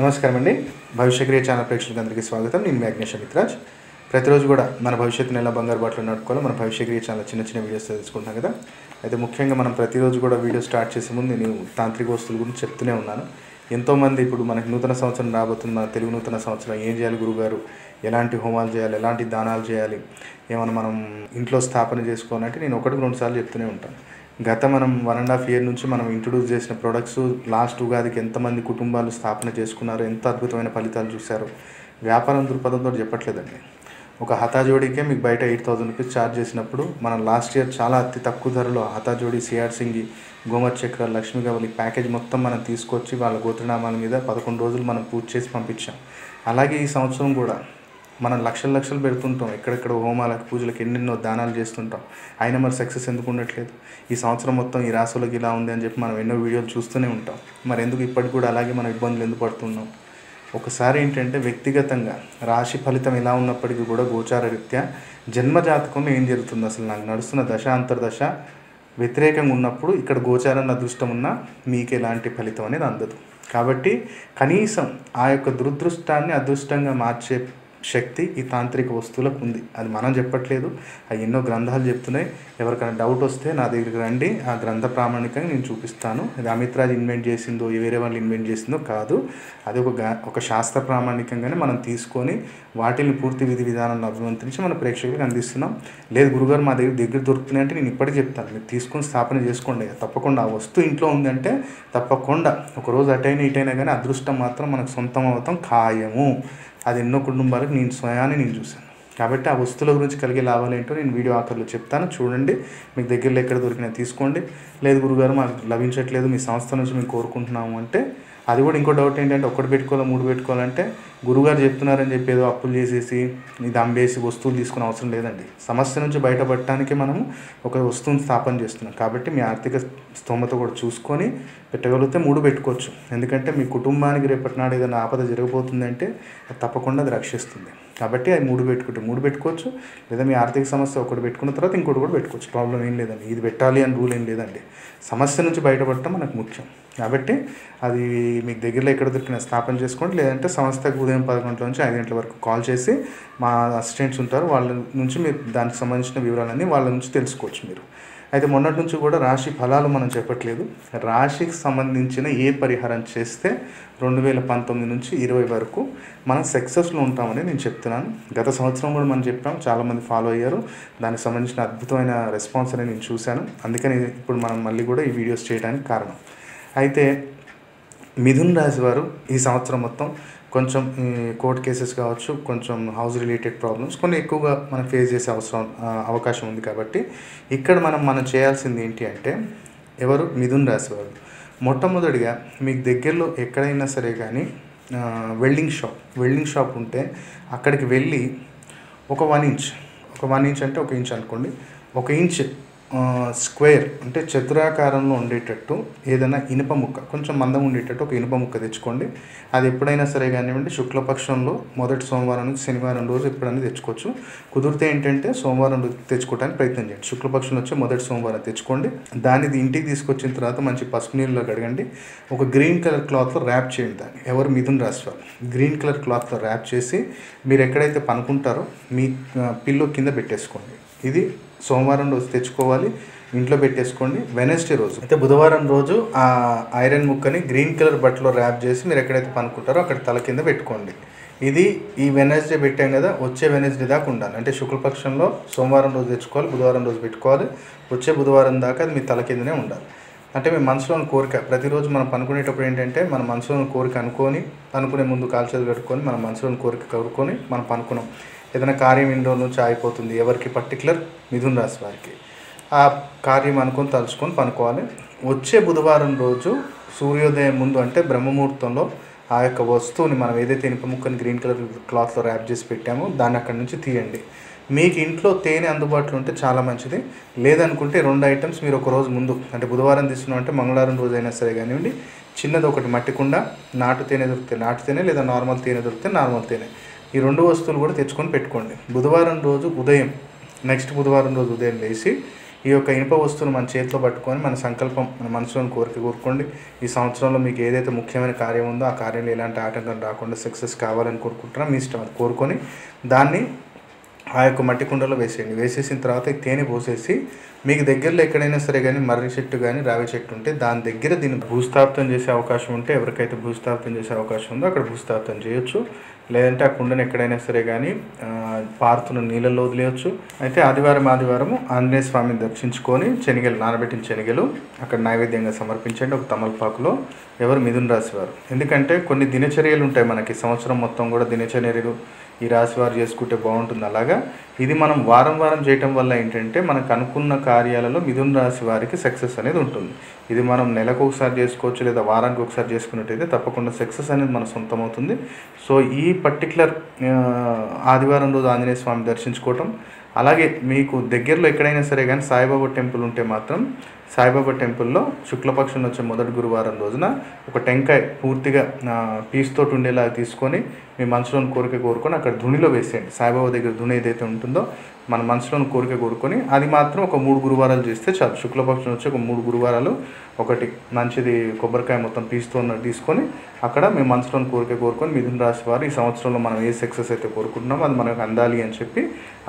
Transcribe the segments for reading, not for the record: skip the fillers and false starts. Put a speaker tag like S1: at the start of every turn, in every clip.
S1: నమస్కారం అండి. భవిష్యక్రియ ఛానల్ ప్రేక్షకులందరికీ స్వాగతం. నేను మీ అగ్నేష్ మిత్రాజ్. ప్రతిరోజు కూడా మన భవిష్యత్తుని ఎలా బంగారు బాటలో నడుపుకోవాలో మన భవిష్యక్రియ ఛానల్ చిన్న వీడియోస్ తెలుసుకుంటాం కదా. అయితే ముఖ్యంగా మనం ప్రతిరోజు కూడా వీడియో స్టార్ట్ చేసే ముందు నేను తాంత్రిక వస్తువుల గురించి చెప్తూనే ఉన్నాను. ఎంతోమంది ఇప్పుడు మనకి నూతన సంవత్సరం రాబోతుంది. మన తెలుగు నూతన సంవత్సరం ఏం చేయాలి గురుగారు, ఎలాంటి హోమాలు చేయాలి, ఎలాంటి దానాలు చేయాలి, ఏమైనా మనం ఇంట్లో స్థాపన చేసుకోవాలంటే నేను 1-2 సార్లు చెప్తూనే ఉంటాను. గత మనం 1.5 year నుంచి మనం ఇంట్రొడ్యూస్ చేసిన ప్రొడక్ట్స్ లాస్ట్ ఉగాదికి ఎంతమంది కుటుంబాలు స్థాపన చేసుకున్నారు, ఎంత అద్భుతమైన ఫలితాలు చూశారు. వ్యాపారం దృక్పథంతో చెప్పట్లేదండి. ఒక హతాజోడీకే మీకు బయట 8,000 రూపీస్ ఛార్జ్ చేసినప్పుడు మనం లాస్ట్ ఇయర్ చాలా అతి తక్కువ ధరలో హతాజోడీ, సిఆర్ సింగి, గోమత్ చక్ర, లక్ష్మీ గవలి ప్యాకేజ్ మొత్తం మనం తీసుకొచ్చి వాళ్ళ గోత్రనామాల మీద 11 రోజులు మనం పూజ చేసి పంపించాం. అలాగే ఈ సంవత్సరం కూడా మనం లక్షలు పెడుతుంటాం, ఎక్కడెక్కడ హోమాలకు, పూజలకు ఎన్నెన్నో దానాలు చేస్తుంటాం. అయినా మరి సక్సెస్ ఎందుకు ఉండట్లేదు? ఈ సంవత్సరం మొత్తం ఈ రాశులకు ఇలా ఉంది అని చెప్పి మనం ఎన్నో వీడియోలు చూస్తూనే ఉంటాం. మరి ఎందుకు ఇప్పటికి కూడా అలాగే మనం ఇబ్బందులు ఎందుకు పడుతున్నాం? ఒకసారి ఏంటంటే వ్యక్తిగతంగా రాశి ఫలితం ఎలా ఉన్నప్పటికీ కూడా గోచార రీత్యా జన్మజాతకంలో ఏం జరుగుతుంది, అసలు నాకు నడుస్తున్న దశ అంతర్దశ వ్యతిరేకంగా ఉన్నప్పుడు ఇక్కడ గోచారాన్ని అదృష్టం ఉన్నా మీకు ఎలాంటి ఫలితం అనేది అందదు. కాబట్టి కనీసం ఆ యొక్క దురదృష్టాన్ని అదృష్టంగా మార్చే శక్తి ఈ తాంత్రిక వస్తువులకు ఉంది. అది మనం చెప్పట్లేదు, అవి ఎన్నో గ్రంథాలు చెప్తున్నాయి. ఎవరికైనా డౌట్ వస్తే నా దగ్గరికి రండి, ఆ గ్రంథ ప్రామాణికంగా నేను చూపిస్తాను. ఇది అమిత్రాజ్ ఇన్వెంట్ చేసిందో వేరే వాళ్ళు ఇన్వెంట్ చేసిందో కాదు. అది ఒక శాస్త్ర ప్రామాణికంగానే మనం తీసుకొని వాటిని పూర్తి విధి విధానాలను అభివంతించి మన ప్రేక్షకులకు అందిస్తున్నాం. లేదు గురుగారు మా దగ్గర దొరుకుతున్నాయి అంటే నేను ఇప్పటికీ చెప్తాను, మీరు తీసుకొని స్థాపన చేసుకోండి. తప్పకుండా ఆ వస్తువు ఇంట్లో ఉందంటే తప్పకుండా ఒకరోజు అటైనా ఇటైనా కానీ అదృష్టం మాత్రం మనకు సొంతం అవుతాం ఖాయము. అది ఎన్నో కుటుంబాలకు నేను స్వయాన్ని చూశాను. కాబట్టి ఆ వస్తువుల గురించి కలిగే లాభాలు ఏంటో నేను వీడియో ఆఖరిలో చెప్తాను, చూడండి. మీకు దగ్గరలో ఎక్కడ దొరికినా తీసుకోండి. లేదు గురుగారు మాకు లభించట్లేదు, మీ సంస్థ నుంచి మేము కోరుకుంటున్నాము అంటే అది కూడా ఇంకో డౌట్ ఏంటంటే 1 పెట్టుకోవాలా 3 పెట్టుకోవాలంటే గురుగారు చెప్తున్నారని చెప్పి ఏదో అప్పులు చేసేసి ఇది అమ్మేసి వస్తువులు తీసుకునే అవసరం లేదండి. సమస్య నుంచి బయటపడటానికి మనము ఒక వస్తువుని స్థాపన చేస్తున్నాం. కాబట్టి మీ ఆర్థిక స్తోమత కూడా చూసుకొని పెట్టగలిగితే 3 పెట్టుకోవచ్చు. ఎందుకంటే మీ కుటుంబానికి రేపటి నాడు ఏదైనా ఆపద జరగబోతుందంటే అది తప్పకుండా అది రక్షిస్తుంది. కాబట్టి అది 3 పెట్టుకోవచ్చు. లేదా మీ ఆర్థిక సమస్య 1 పెట్టుకున్న తర్వాత ఇంకోటి కూడా పెట్టుకోవచ్చు, ప్రాబ్లం ఏం లేదండి. ఇది పెట్టాలి అని రూల్ ఏం లేదండి. సమస్య నుంచి బయటపడటం మనకు ముఖ్యం. కాబట్టి అది మీకు దగ్గరలో ఎక్కడ దొరికినా స్థాపన చేసుకోండి. లేదంటే సంస్థకు ఉదయం 11 గంటల నుంచి 5 గంటల వరకు కాల్ చేసి మా అసిస్టెంట్స్ ఉంటారు, వాళ్ళ నుంచి మీరు దానికి సంబంధించిన వివరాలన్నీ వాళ్ళ నుంచి తెలుసుకోవచ్చు మీరు. అయితే మొన్నటి నుంచి కూడా రాశి ఫలాలు మనం చెప్పట్లేదు, రాశికి సంబంధించిన ఏ పరిహారం చేస్తే 2019 నుంచి 20 వరకు మనం సక్సెస్లో ఉంటామని నేను చెప్తున్నాను. గత సంవత్సరం కూడా మనం చెప్పాం, చాలామంది ఫాలో అయ్యారు. దానికి సంబంధించిన అద్భుతమైన రెస్పాన్స్ అనేది నేను చూశాను. అందుకని ఇప్పుడు మనం మళ్ళీ కూడా ఈ వీడియోస్ చేయడానికి కారణం. అయితే మిథున్ రాశి వారు ఈ సంవత్సరం మొత్తం కొంచెం కోర్ట్ కేసెస్ కావచ్చు, కొంచెం హౌస్ రిలేటెడ్ ప్రాబ్లమ్స్ కొన్ని ఎక్కువగా మనం ఫేస్ చేసే అవకాశం ఉంది. కాబట్టి ఇక్కడ మనం చేయాల్సింది ఏంటి అంటే, ఎవరు మిథున్ రాశి వారు మొట్టమొదటిగా మీకు దగ్గరలో ఎక్కడైనా సరే కానీ వెల్డింగ్ షాప్ ఉంటే అక్కడికి వెళ్ళి ఒక 1 ఇంచ్ అంటే 1 ఇంచ్ అనుకోండి, 1 ఇంచ్ స్క్వేర్ అంటే చతురాకారంలో ఉండేటట్టు ఏదైనా ఇనుప ముక్క, కొంచెం మందం ఉండేటట్టు ఒక ఇనుప ముక్క తెచ్చుకోండి. అది ఎప్పుడైనా సరే కానివ్వండి, శుక్లపక్షంలో మొదటి సోమవారం నుంచి శనివారం రోజు ఎప్పుడైనా తెచ్చుకోవచ్చు. కుదిరితే ఏంటంటే సోమవారం తెచ్చుకోవడానికి ప్రయత్నం చేయండి. శుక్లపక్షంలో వచ్చి మొదటి సోమవారం తెచ్చుకోండి. దాన్ని ఇంటికి తీసుకొచ్చిన తర్వాత మంచి పసుపు నీళ్ళలో కడగండి. ఒక గ్రీన్ కలర్ క్లాత్లో ర్యాప్ చేయండి దాన్ని. ఎవరు మిథున్ రాశి వారు గ్రీన్ కలర్ క్లాత్లో ర్యాప్ చేసి మీరు ఎక్కడైతే పనుకుంటారో మీ పిల్లో కింద పెట్టేసుకోండి. ఇది సోమవారం రోజు తెచ్చుకోవాలి, ఇంట్లో పెట్టేసుకోండి. వెనస్డే రోజు అయితే బుధవారం రోజు ఆ ఐరన్ ముక్కని గ్రీన్ కలర్ బట్టలో ర్యాప్ చేసి మీరు ఎక్కడైతే పనుకుంటారో అక్కడ తల కింద పెట్టుకోండి. ఇది ఈ వెనస్డే పెట్టాం కదా, వచ్చే వెనస్డే దాకా ఉండాలి. అంటే శుక్లపక్షంలో సోమవారం రోజు తెచ్చుకోవాలి, బుధవారం రోజు పెట్టుకోవాలి. వచ్చే బుధవారం దాకా అది మీ తల కిందనే ఉండాలి. అంటే మీ మనసులోని కోరిక ప్రతిరోజు మనం పనుకునేటప్పుడు ఏంటంటే మన మనసులోని కోరిక అనుకునే ముందు కాల్చేది కట్టుకొని మన మనసులోని కోరిక కడుక్కొని మనం పనుకున్నాం, ఏదైనా కార్యం ఇంట్లో నుంచి ఆగిపోతుంది. ఎవరికి పర్టికులర్ మిథున్ రాశి వారికి ఆ కార్యం అనుకొని తలుచుకొని పనుకోవాలి. వచ్చే బుధవారం రోజు సూర్యోదయం ముందు అంటే బ్రహ్మముహూర్తంలో ఆ యొక్క వస్తువుని మనం ఏదైతే ఇనుప ముక్కని గ్రీన్ కలర్ క్లాత్లో ర్యాప్ చేసి పెట్టామో దాన్ని అక్కడి నుంచి తీయండి. మీకు ఇంట్లో తేనె అందుబాటులో ఉంటే చాలా మంచిది. లేదనుకుంటే 2 ఐటమ్స్ మీరు ఒక రోజు ముందు అంటే బుధవారం తీసుకున్నాం అంటే మంగళవారం రోజు అయినా సరే కానివ్వండి, చిన్నది ఒకటి మట్టి కుండ, నాటు తేనె దొరికితే నాటు తేనె, లేదా నార్మల్ తేనె దొరికితే నార్మల్ తేనె, ఈ 2 వస్తువులు కూడా తెచ్చుకొని పెట్టుకోండి. బుధవారం రోజు ఉదయం లేచి ఈ యొక్క ఇనుప వస్తువును మన చేతిలో పట్టుకొని మన సంకల్పం, మన మనసులోని కోరిక కోరుకోండి. ఈ సంవత్సరంలో మీకు ఏదైతే ముఖ్యమైన కార్యం ఉందో ఆ కార్యంలో ఎలాంటి ఆటంకం రాకుండా సక్సెస్ కావాలని కోరుకుంటున్నా, మీ ఇష్టం. అది కోరుకొని దాన్ని ఆ యొక్క మట్టి కుండలో వేసేయండి. వేసేసిన తర్వాత ఈ తేనె పోసేసి మీకు దగ్గరలో ఎక్కడైనా సరే కానీ మర్రి చెట్టు కానీ రావి చెట్టు ఉంటే దాని దగ్గర దీన్ని భూస్థాపితం చేసే అవకాశం ఉంటే, ఎవరికైతే భూస్థాపితం చేసే అవకాశం ఉందో అక్కడ భూస్థాపితం చేయొచ్చు. లేదంటే ఆ కుండను ఎక్కడైనా సరే కానీ పారుతున్న నీళ్ళల్లో వదిలేయచ్చు. అయితే ఆదివారం ఆంజనేయ స్వామిని దర్శించుకొని శనగలు, నానబెట్టిన శనగలు అక్కడ నైవేద్యంగా సమర్పించండి ఒక తమలపాకులో. ఎవరు? మిథున రాశి వారు. ఎందుకంటే కొన్ని దినచర్యలు ఉంటాయి మనకి, సంవత్సరం మొత్తం కూడా దినచర్యలు ఈ రాశి వారు చేసుకుంటే బాగుంటుంది. అలాగా ఇది మనం వారం చేయటం వల్ల ఏంటంటే మనకు అనుకున్న కార్యాలలో మిథున రాశి వారికి సక్సెస్ అనేది ఉంటుంది. ఇది మనం నెలకు ఒకసారి చేసుకోవచ్చు, లేదా వారానికి ఒకసారి చేసుకున్నట్టయితే తప్పకుండా సక్సెస్ అనేది మన సొంతం అవుతుంది. సో ఈ పర్టికులర్ ఆదివారం రోజు ఆంజనేయ స్వామి దర్శించుకోవటం, అలాగే మీకు దగ్గరలో ఎక్కడైనా సరే కానీ సాయిబాబా టెంపుల్ ఉంటే మాత్రం సాయిబాబా టెంపుల్లో శుక్లపక్షంలో వచ్చే మొదటి గురువారం రోజున ఒక టెంకాయ పూర్తిగా పీస్తోటి ఉండేలా తీసుకొని మీ మనసులోని కోరిక కోరుకొని అక్కడ ధునిలో వేసేయండి. సాయిబాబా దగ్గర ధుని ఏదైతే ఉంటుందో మన మనసులోని కోరిక కోరుకొని అది మాత్రం ఒక 3 గురువారాలు చేస్తే చాలు. శుక్లపక్షం వచ్చి ఒక 3 గురువారాలు ఒకటి మంచిది కొబ్బరికాయ మొత్తం పీస్తూ ఉన్నట్టు తీసుకొని అక్కడ మీ మనసులోని కోరిక కోరుకొని మిథున రాశి వారు ఈ సంవత్సరంలో మనం ఏ సక్సెస్ అయితే కోరుకుంటున్నామో అది మనకు అందాలి అని చెప్పి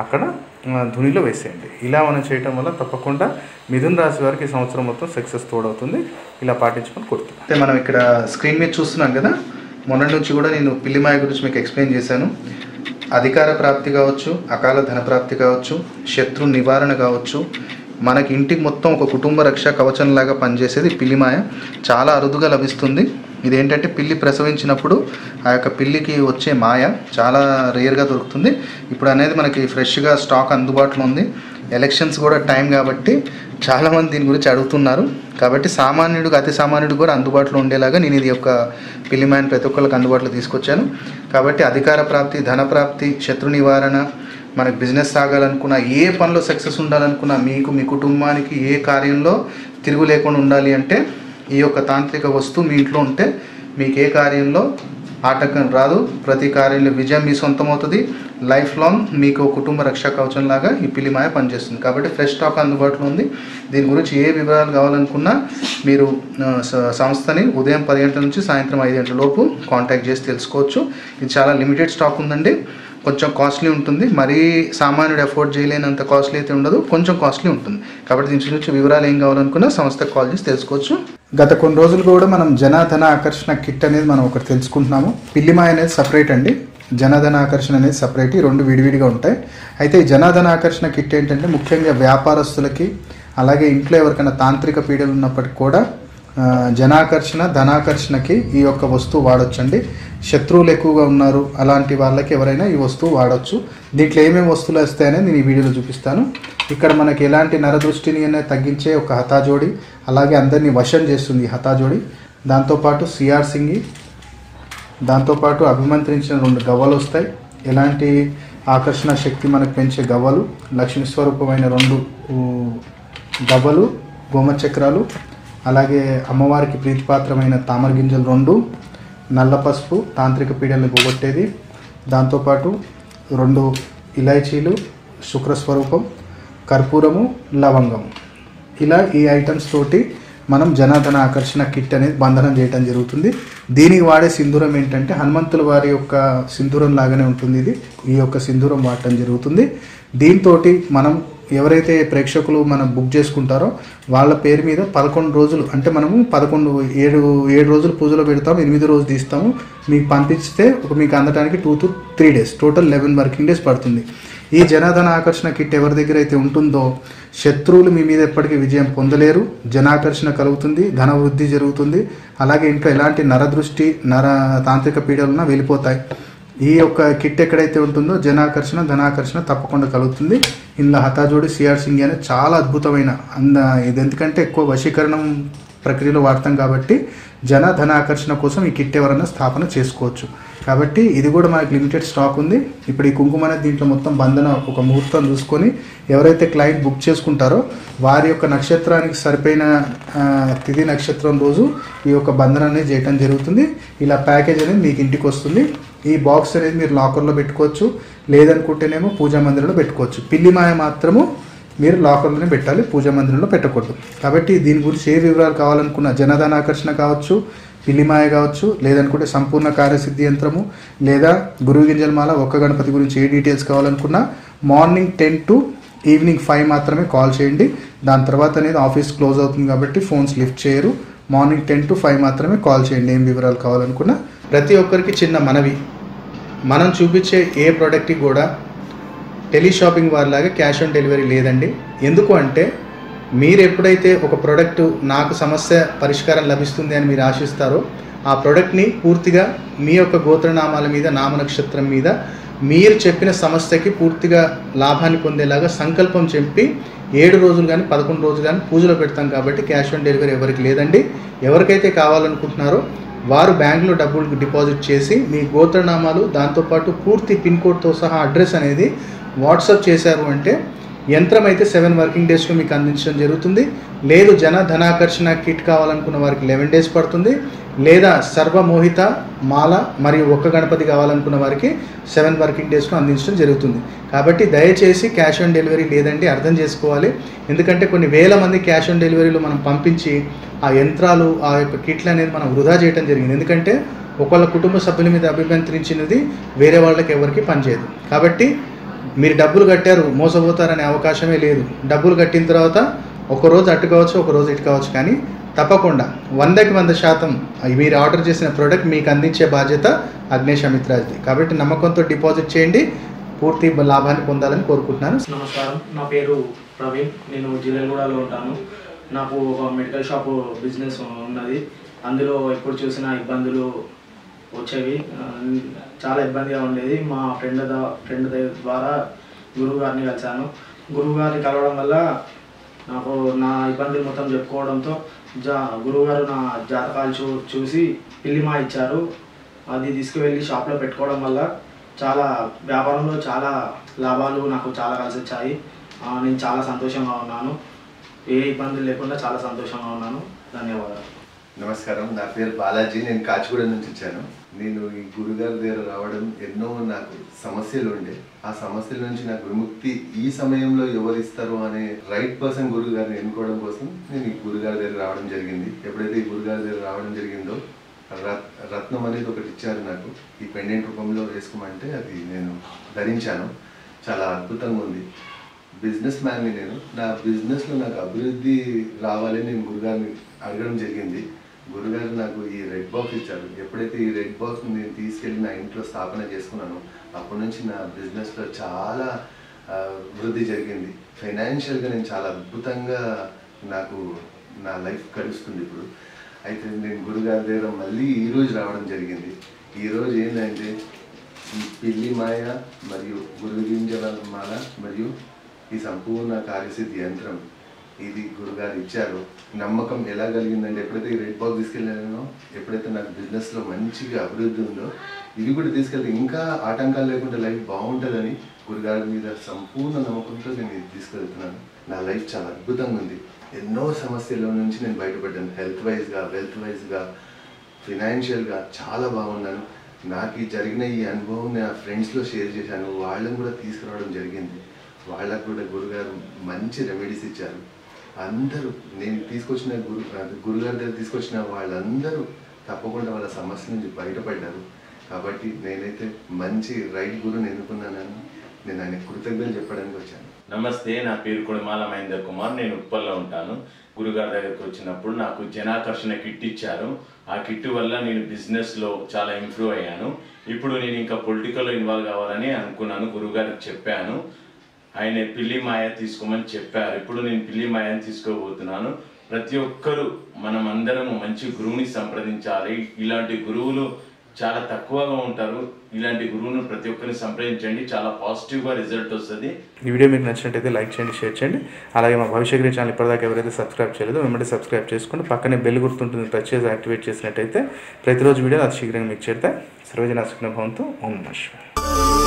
S1: అక్కడ ధునిలో వేసేయండి. ఇలా మనం చేయటం వల్ల తప్పకుండా మిథున రాశి వారికి ఈ సంవత్సరం మొత్తం సక్సెస్ తోడవుతుంది. ఇలా పాటించుకొని కోరుతున్నాం. అయితే మనం ఇక్కడ స్క్రీన్ మీద చూస్తున్నాం కదా, మొన్నటి నుంచి కూడా నేను పిల్లిమాయ గురించి మీకు ఎక్స్ప్లెయిన్ చేశాను. అధికార ప్రాప్తి కావచ్చు, అకాల ధన ప్రాప్తి కావచ్చు, శత్రు నివారణ కావచ్చు, మనకి ఇంటికి మొత్తం ఒక కుటుంబ రక్ష కవచంలాగా పనిచేసేది పిల్లిమాయ. చాలా అరుదుగా లభిస్తుంది. ఇదేంటంటే పిల్లి ప్రసవించినప్పుడు ఆ యొక్క పిల్లికి వచ్చే మాయ చాలా రేర్గా దొరుకుతుంది. ఇప్పుడు అనేది మనకి ఫ్రెష్గా స్టాక్ అందుబాటులో ఉంది. ఎలక్షన్స్ కూడా టైం కాబట్టి చాలామంది దీని గురించి అడుగుతున్నారు. కాబట్టి సామాన్యుడికి అతి సామాన్యుడికి కూడా అందుబాటులో ఉండేలాగా నేను ఇది యొక్క పిల్లిమాయని ప్రతి ఒక్కరికి అందుబాటులో తీసుకొచ్చాను. కాబట్టి అధికార ప్రాప్తి, ధన ప్రాప్తి, శత్రు నివారణ, మనకి బిజినెస్ సాగాలనుకున్నా, ఏ పనిలో సక్సెస్ ఉండాలనుకున్నా, మీకు మీ కుటుంబానికి ఏ కార్యంలో తిరుగు లేకుండా ఉండాలి అంటే ఈ యొక్క తాంత్రిక వస్తువు మీ ఇంట్లో ఉంటే మీకు ఏ కార్యంలో ఆటంకం రాదు. ప్రతి కార్యంలో విజయం మీ సొంతం అవుతుంది. లైఫ్ లాంగ్ మీకు కుటుంబ రక్షా కవచంలాగా ఈ పిల్లిమాయ పనిచేస్తుంది. కాబట్టి ఫ్రెష్ స్టాక్ అందుబాటులో ఉంది. దీని గురించి ఏ వివరాలు కావాలనుకున్నా మీరు సంస్థని ఉదయం 10 గంటల నుంచి సాయంత్రం 5 గంటల లోపు కాంటాక్ట్ చేసి తెలుసుకోవచ్చు. ఇది చాలా లిమిటెడ్ స్టాక్ ఉందండి. కొంచెం కాస్ట్లీ ఉంటుంది. మరీ సామాన్యుడు అఫోర్డ్ చేయలేనంత కాస్ట్లీ అయితే ఉండదు, కొంచెం కాస్ట్లీ ఉంటుంది. కాబట్టి దీని గురించి వివరాలు ఏం కావాలనుకున్నా సంస్థకు కాల్ చేసి తెలుసుకోవచ్చు. గత కొన్ని రోజులు కూడా మనం జనధన ఆకర్షణ కిట్ అనేది మనం ఒకటి తెలుసుకుంటున్నాము. పిల్లిమాయ అనేది సపరేట్ అండి, జనధన ఆకర్షణ అనేది సపరేట్. ఈ రెండు విడివిడిగా ఉంటాయి. అయితే ఈ జనధన ఆకర్షణ కిట్ ఏంటంటే ముఖ్యంగా వ్యాపారస్తులకి, అలాగే ఇంట్లో ఎవరికైనా తాంత్రిక పీడలు ఉన్నప్పటికీ కూడా జనాకర్షణ, ధనాకర్షణకి ఈ యొక్క వస్తువు వాడొచ్చండి. శత్రువులు ఎక్కువగా ఉన్నారు అలాంటి వాళ్ళకి ఎవరైనా ఈ వస్తువు వాడచ్చు. దీంట్లో ఏమేమి వస్తువులు వస్తాయనేది నేను ఈ వీడియోలో చూపిస్తాను. ఇక్కడ మనకి ఎలాంటి నరదృష్టిని అనేది తగ్గించే ఒక హతాజోడి, అలాగే అందరినీ వశం చేస్తుంది ఈ హతాజోడి. దాంతోపాటు సిఆర్ సింగి, దాంతోపాటు అభిమంత్రించిన 2 గవ్వలు వస్తాయి. ఎలాంటి ఆకర్షణ శక్తి మనకు పెంచే గవ్వలు, లక్ష్మీ స్వరూపమైన 2 గవ్వలు, గోమచక్రాలు, అలాగే అమ్మవారికి ప్రీతిపాత్రమైన తామర గింజలు 2, నల్ల పసుపు తాంత్రిక పీడల్ని పోగొట్టేది, దాంతోపాటు 2 ఇలాచీలు, శుక్రస్వరూపం, కర్పూరము, లవంగం. ఇలా ఈ ఐటమ్స్ తోటి మనం జనధన ఆకర్షణ కిట్ అనేది బంధనం చేయడం జరుగుతుంది. దీనికి వాడే సింధూరం ఏంటంటే హనుమంతుల వారి యొక్క సింధూరం లాగానే ఉంటుంది. ఈ యొక్క సింధూరం వాడటం జరుగుతుంది. దీంతో మనం ఎవరైతే ప్రేక్షకులు మనం బుక్ చేసుకుంటారో వాళ్ళ పేరు మీద 11 రోజులు, అంటే మనము 7 రోజులు పూజలో పెడతాము, 8 రోజులు తీస్తాము. మీకు పంపిస్తే మీకు అందడానికి 2 to 3 days, total 11 working days పడుతుంది. ఈ జనధన ఆకర్షణ కిట్ ఎవరి దగ్గర అయితే ఉంటుందో శత్రువులు మీ మీద ఎప్పటికీ విజయం పొందలేరు. జనాకర్షణ కలుగుతుంది, ధన వృద్ధి జరుగుతుంది. అలాగే ఇంట్లో ఎలాంటి నరదృష్టి, తాంత్రిక పీడలున్నా వెళ్ళిపోతాయి. ఈ యొక్క కిట్ ఎక్కడైతే ఉంటుందో జనాకర్షణ, ధనాకర్షణ తప్పకుండా కలుగుతుంది. ఇందులో హతాజోడి, సిఆర్ సింగి అనేది చాలా అద్భుతమైన ఇది. ఎందుకంటే ఎక్కువ వశీకరణం ప్రక్రియలో వాడతాం కాబట్టి ధనాకర్షణ కోసం ఈ కిట్ ఎవరైనా స్థాపన చేసుకోవచ్చు. కాబట్టి ఇది కూడా మనకి లిమిటెడ్ స్టాక్ ఉంది. ఇప్పుడు ఈ కుంకుమ అనేది దీంట్లో మొత్తం బంధన ఒక ముహూర్తం చూసుకొని ఎవరైతే క్లయింట్ బుక్ చేసుకుంటారో వారి యొక్క నక్షత్రానికి సరిపోయిన తిథి నక్షత్రం రోజు ఈ యొక్క బంధన అనేది చేయడం జరుగుతుంది. ఇలా ప్యాకేజ్ అనేది మీకు ఇంటికి వస్తుంది. ఈ బాక్స్ అనేది మీరు లాకర్లో పెట్టుకోవచ్చు, లేదనుకుంటేనేమో పూజా మందిరంలో పెట్టుకోవచ్చు. పిల్లిమాయ మాత్రము మీరు లాకర్లోనే పెట్టాలి, పూజా మందిరంలో పెట్టకూడదు. కాబట్టి దీని గురించి ఏ వివరాలు కావాలనుకున్న జనధన ఆకర్షణ కావచ్చు, పిల్లిమాయ కావచ్చు, లేదనుకుంటే సంపూర్ణ కార్యసిద్ధి యంత్రము, లేదా గురువు గింజల మాల, ఒక్క గణపతి గురించి ఏ డీటెయిల్స్ కావాలనుకున్నా మార్నింగ్ 10 to ఈవినింగ్ 5 మాత్రమే కాల్ చేయండి. దాని తర్వాత అనేది ఆఫీస్ క్లోజ్ అవుతుంది కాబట్టి ఫోన్స్ లిఫ్ట్ చేయరు. మార్నింగ్ 10 to 5 మాత్రమే కాల్ చేయండి ఏం వివరాలు కావాలనుకున్నా. ప్రతి ఒక్కరికి చిన్న మనవి, మనం చూపించే ఏ ప్రోడక్ట్కి కూడా టెలిషాపింగ్ వారిలాగా క్యాష్ ఆన్ డెలివరీ లేదండి. ఎందుకు అంటే మీరు ఎప్పుడైతే ఒక ప్రోడక్ట్ నాకు సమస్య పరిష్కారం లభిస్తుంది అని మీరు ఆశిస్తారో ఆ ప్రోడక్ట్ని పూర్తిగా మీ యొక్క గోత్రనామాల మీద, నామనక్షత్రం మీద మీరు చెప్పిన సమస్యకి పూర్తిగా లాభాన్ని పొందేలాగా సంకల్పం చెప్పి 7 రోజులు కానీ 11 రోజులు కానీ పూజలో పెడతాం కాబట్టి క్యాష్ ఆన్ డెలివరీ ఎవరికి లేదండి. ఎవరికైతే కావాలనుకుంటున్నారో వారు బ్యాంకులో డబ్బులు డిపాజిట్ చేసి మీ గోత్రనామాలు దాంతోపాటు పూర్తి పిన్ కోడ్తో సహా అడ్రస్ అనేది వాట్సాప్ చేశారు అంటే యంత్రం అయితే 7 వర్కింగ్ డేస్లో మీకు అందించడం జరుగుతుంది. లేదు ధనాకర్షణ కిట్ కావాలనుకున్న వారికి 11 డేస్ పడుతుంది. లేదా సర్వమోహిత మాల మరియు ఒక్క గణపతి కావాలనుకున్న వారికి 7 వర్కింగ్ డేస్లో అందించడం జరుగుతుంది. కాబట్టి దయచేసి క్యాష్ ఆన్ డెలివరీ లేదండి, అర్థం చేసుకోవాలి. ఎందుకంటే కొన్ని వేల మంది క్యాష్ ఆన్ డెలివరీలో మనం పంపించి ఆ యంత్రాలు, ఆ యొక్క కిట్లు అనేది మనం వృధా చేయడం జరిగింది. ఎందుకంటే ఒకళ్ళ కుటుంబ సభ్యుల మీద అభిమంత్రించినది వేరే వాళ్ళకి ఎవరికి పనిచేయదు. కాబట్టి మీరు డబ్బులు కట్టారు, మోసపోతారనే అవకాశమే లేదు. డబ్బులు కట్టిన తర్వాత ఒకరోజు అటు కావచ్చు, ఒకరోజు ఇటు కావచ్చు, కానీ తప్పకుండా 100కి 100% మీరు ఆర్డర్ చేసిన ప్రోడక్ట్ మీకు అందించే బాధ్యత అగ్నేష్ అమిత్రాజ్ది. కాబట్టి నమ్మకంతో డిపాజిట్ చేయండి, పూర్తి లాభాన్ని పొందాలని కోరుకుంటున్నాను.
S2: నమస్కారం, నా పేరు ప్రవీణ్. నేను జిల్లెలగూడలో ఉంటాను. నాకు ఒక మెడికల్ షాప్ బిజినెస్ ఉన్నది. అందులో ఎప్పుడు చూసినా ఇబ్బందులు వచ్చేవి, చాలా ఇబ్బందిగా ఉండేది. మా ఫ్రెండ్ ద్వారా గురువు గారిని కలిశాను. గురువు గారిని కలవడం వల్ల నాకు నా ఇబ్బందులు మొత్తం చెప్పుకోవడంతో గురువుగారు నా జాతకాలు చూసి పిల్లిమా ఇచ్చారు. అది తీసుకువెళ్ళి షాప్లో పెట్టుకోవడం వల్ల చాలా వ్యాపారంలో చాలా లాభాలు నాకు చాలా కలిసి వచ్చాయి. నేను చాలా సంతోషంగా ఉన్నాను. ఏ ఇబ్బందులు లేకుండా చాలా సంతోషంగా ఉన్నాను. ధన్యవాదాలు.
S3: నమస్కారం, నా పేరు బాలాజీ. నేను కాచిగూడ నుంచి వచ్చాను. నేను ఈ గురుగారి దగ్గర రావడం ఎన్నో నాకు సమస్యలు ఉండే, ఆ సమస్యల నుంచి నాకు విముక్తి ఈ సమయంలో ఎవరిస్తారు అనే రైట్ పర్సన్ గురుగారిని ఎన్నుకోవడం కోసం నేను ఈ గురుగారి దగ్గర రావడం జరిగింది. ఎప్పుడైతే ఈ గురుగారి దగ్గర రావడం జరిగిందో రత్నం అనేది ఒకటి ఇచ్చారు నాకు, ఈ పెండెంట్ రూపంలో వేసుకోమంటే అది నేను ధరించాను. చాలా అద్భుతంగా ఉంది. బిజినెస్ మ్యాన్ని నేను, నా బిజినెస్లో నాకు అభివృద్ధి రావాలని నేను గురుగారిని అడగడం జరిగింది. గురుగారు నాకు ఈ రెడ్ బాక్స్ ఇచ్చారు. ఎప్పుడైతే ఈ రెడ్ బాక్స్ నేను తీసుకెళ్ళి నా ఇంట్లో స్థాపన చేసుకున్నానో అప్పటి నుంచి నా బిజినెస్లో చాలా వృద్ధి జరిగింది. ఫైనాన్షియల్గా నేను చాలా అద్భుతంగా నాకు నా లైఫ్ గడుస్తుంది ఇప్పుడు. అయితే నేను గురుగారి దగ్గర మళ్ళీ ఈరోజు రావడం జరిగింది. ఈరోజు ఏంటంటే పిల్లి మాయ మరియు గురువు గింజల మాల మరియు ఈ సంపూర్ణ కార్యసిద్ధి యంత్రం ఇది గురుగారు ఇచ్చారు. నమ్మకం ఎలా కలిగిందంటే ఎప్పుడైతే ఈ రెడ్ బాక్స్ తీసుకెళ్ళానో, ఎప్పుడైతే నాకు బిజినెస్లో మంచిగా అభివృద్ధి ఉందో ఇవి కూడా తీసుకెళ్తే ఇంకా ఆటంకాలు లేకుండా లైఫ్ బాగుంటుందని గురుగారి మీద సంపూర్ణ నమ్మకంతో నేను ఇది తీసుకెళ్తున్నాను. నా లైఫ్ చాలా అద్భుతంగా ఉంది. ఎన్నో సమస్యల నుంచి నేను బయటపడ్డాను. హెల్త్ వైజ్గా, వెల్త్ వైజ్గా, ఫినాన్షియల్గా చాలా బాగున్నాను. నాకు ఈ జరిగిన ఈ అనుభవం నా ఫ్రెండ్స్లో షేర్ చేశాను. వాళ్ళని కూడా తీసుకురావడం జరిగింది. వాళ్ళకు కూడా గురుగారు మంచి రెమెడీస్ ఇచ్చారు. అందరూ నేను తీసుకొచ్చిన గురుగారి దగ్గర తీసుకొచ్చిన వాళ్ళందరూ తప్పకుండా వాళ్ళ సమస్య నుంచి బయటపడ్డారు. కాబట్టి నేనైతే మంచి రైట్ గురువుని ఎన్నుకున్నానని నేను ఆయన కృతజ్ఞతలు చెప్పడానికి వచ్చాను.
S4: నమస్తే, నా పేరు కొడిమాల మహేందర్ కుమార్. నేను ఉప్పల్లో ఉంటాను. గురుగారి దగ్గరికి వచ్చినప్పుడు నాకు జనాకర్షణ కిట్ ఇచ్చారు. ఆ కిట్ వల్ల నేను బిజినెస్లో చాలా ఇంప్రూవ్ అయ్యాను. ఇప్పుడు నేను ఇంకా పొలిటికల్లో ఇన్వాల్వ్ కావాలని అనుకున్నాను. గురుగారికి చెప్పాను, ఆయన పిల్లి మాయ తీసుకోమని చెప్పారు. ఇప్పుడు నేను పిల్లి మాయని తీసుకోబోతున్నాను. ప్రతి ఒక్కరూ మనం అందరము మంచి గురువుని సంప్రదించాలి. ఇలాంటి గురువులు చాలా తక్కువగా ఉంటారు. ఇలాంటి గురువును ప్రతి ఒక్కరిని సంప్రదించండి, చాలా పాజిటివ్గా రిజల్ట్ వస్తుంది.
S1: ఈ వీడియో మీకు నచ్చినట్టయితే లైక్ చేయండి, షేర్ చేయండి. అలాగే మా భవిష్యత్ ఛానల్ ఇప్పటిదాకా ఎవరైతే సబ్స్క్రైబ్ చేయలేదో వెంటనే సబ్స్క్రైబ్ చేసుకుని పక్కనే బెల్ గుర్తుంటుంది టచ్ చేసి యాక్టివేట్ చేసినట్టయితే ప్రతిరోజు వీడియో అతి శీఘ్రంగా మీకు చేరుతాయి. సర్వజన సుఖినో భవంతు. ఓం నమః శివాయ.